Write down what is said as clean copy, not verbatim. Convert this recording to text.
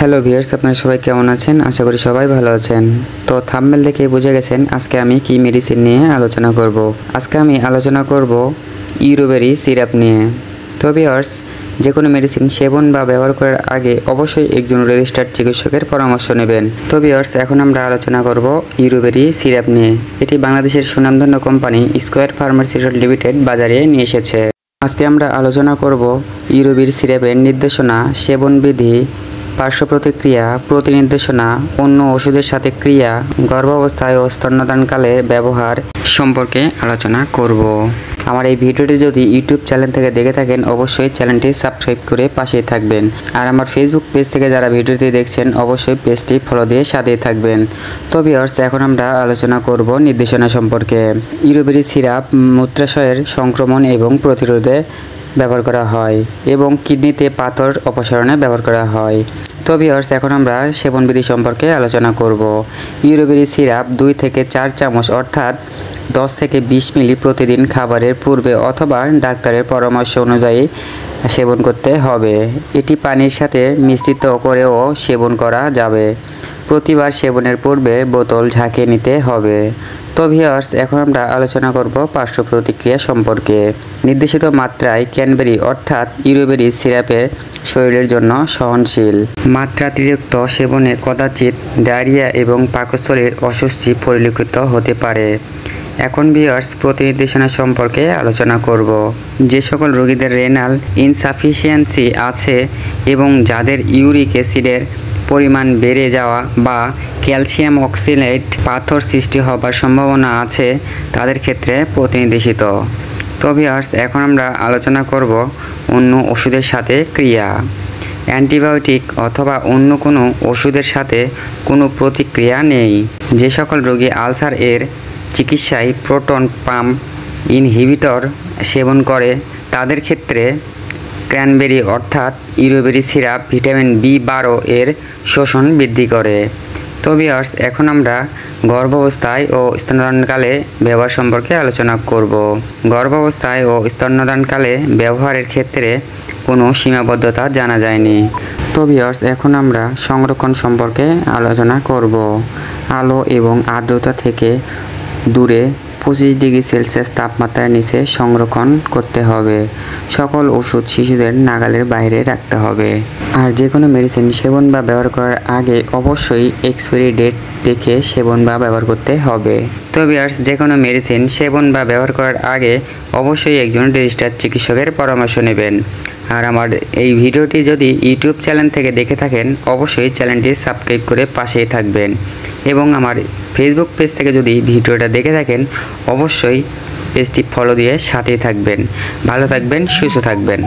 Hello viewers, আপনারা সবাই কেমন আছেন? আশা করি সবাই ভালো আছেন। তো থাম্বনেল দেখে বুঝে গেছেন আজকে আমি কি মেডিসিন নিয়ে আলোচনা করব। আজকে আমি আলোচনা করব ইউরোবেরি সিরাপ নিয়ে। তো ভিউয়ার্স, যে কোনো মেডিসিন সেবন বা ব্যবহার করার আগে অবশ্যই একজন রেজিস্টার্ড চিকিৎসকের পরামর্শ নেবেন। তো ভিউয়ার্স, এখন আমরা আলোচনা করব ইউরোবেরি সিরাপ নিয়ে। এটি বাংলাদেশের সুনামধন্য কোম্পানি স্কয়ার ফার্মাসিউটিক্যাল লিমিটেড বাজারে নিয়ে এসেছে। আজকে আমরা আলোচনা করব ইউরোবেরি সিরাপের নির্দেশনা, সেবনবিধি, পার্শ্ব প্রতিক্রিয়া, প্রতিনির্দেশনা, অন্য ওষুধের সাথে ক্রিয়া, গর্ভাবস্থায় ও স্তন্যদানকালে ব্যবহার সম্পর্কে আলোচনা করব। আমার এই ভিডিওটি যদি ইউটিউব চ্যানেল থেকে দেখে থাকেন অবশ্যই চ্যানেলটি সাবস্ক্রাইব করে পাশেই থাকবেন। আর আমার ফেসবুক পেজ থেকে যারা ভিডিওটি দেখছেন অবশ্যই পেজটি ফলো দিয়ে সাথেই থাকবেন। তো ভিউয়ার্স, এখন আমরা আলোচনা করব নির্দেশনা সম্পর্কে। ইউরোবেরি সিরাপ মূত্রাশয়ের সংক্রমণ এবং প্রতিরোধে ব্যবহার করা হয় এবং কিডনিতে পাথর অপসারণে ব্যবহার করা হয়। তো ভিউয়ার্স, এখন আমরা সেবনবিধি সম্পর্কে আলোচনা করব। ইউরোবেরি সিরাপ 2 থেকে 4 চামচ অর্থাৎ 10 থেকে 20 মিলি প্রতিদিন খাবারের পূর্বে অথবা ডাক্তারের পরামর্শ অনুযায়ী সেবন করতে হবে। এটি পানির সাথে মিশ্রিত করেও সেবন করা যাবে। প্রতিবার সেবনের পূর্বে বোতল ঝাঁকিয়ে নিতে হবে। তো ভিউয়ার্স, এখন আমরা আলোচনা করব পার্শ্ব প্রতিক্রিয়া সম্পর্কে। নির্দেশিত মাত্রায় ক্যানবেরি অর্থাৎ ইউরোবেরি সিরাপের শরীরের জন্য সহনশীল। মাত্রাতিরিক্ত সেবনে কদাচিৎ ডায়রিয়া এবং পাকস্থলীর অস্বস্তি পরিলক্ষিত হতে পারে। এখন ভিউয়ার্স, প্রতিনির্দেশনা সম্পর্কে আলোচনা করব। যে সকল রোগীদের রেনাল ইনসাফিসিয়েন্সি আছে এবং যাদের ইউরিক অ্যাসিডের পরিমাণ বেড়ে যাওয়া বা ক্যালসিয়াম অক্সালেট পাথর সৃষ্টি হবার সম্ভাবনা আছে তাদের ক্ষেত্রে প্রতিনির্দেশিত। তো ভিউয়ার্স, এখন আমরা আলোচনা করব অন্য ওষুধের সাথে ক্রিয়া। অ্যান্টিবায়োটিক অথবা অন্য কোনো ওষুধের সাথে কোনো প্রতিক্রিয়া নেই। যে সকল রোগী আলসার এর চিকিৎসায় প্রোটন পাম্প ইনহিবিটর সেবন করে তাদের ক্ষেত্রে ক্র্যানবেরি অর্থাৎ ইউরোবেরি সিরাপ ভিটামিন B12 এর শোষণ বৃদ্ধি করে। তো ভিউয়ার্স, এখন আমরা গর্ভাবস্থায় ও স্তন্যদানকালে ব্যবহার সম্পর্কে আলোচনা করব। গর্ভাবস্থায় ও স্তন্যদানকালে ব্যবহারের ক্ষেত্রে কোনো সীমাবদ্ধতা জানা যায়নি। তো ভিউয়ার্স, এখন আমরা সংরক্ষণ সম্পর্কে আলোচনা করব। আলো এবং আর্দ্রতা থেকে দূরে 25 ডিগ্রি সেলসিয়াস তাপমাত্রার নিচে সংরক্ষণ করতে হবে। সকল ওষুধ শিশুদের নাগালের বাইরে রাখতে হবে। আর যে কোনো মেডিসিন সেবন বা ব্যবহার করার আগে অবশ্যই এক্সপায়ারি ডেট দেখে সেবন বা ব্যবহার করতে হবে। তো ভিউয়ার্স, যে কোনো মেডিসিন সেবন বা ব্যবহার করার আগে অবশ্যই একজন রেজিস্টার্ড চিকিৎসকের পরামর্শ নেবেন। আর আমার এই ভিডিওটি যদি ইউটিউব চ্যানেল থেকে দেখে থাকেন অবশ্যই চ্যানেলটি সাবস্ক্রাইব করে পাশেই থাকবেন এবং আমার ফেসবুক পেজ থেকে যদি ভিডিওটা দেখে থাকেন অবশ্যই পেজটি ফলো দিয়ে সাথেই থাকবেন। ভালো থাকবেন, সুস্থ থাকবেন।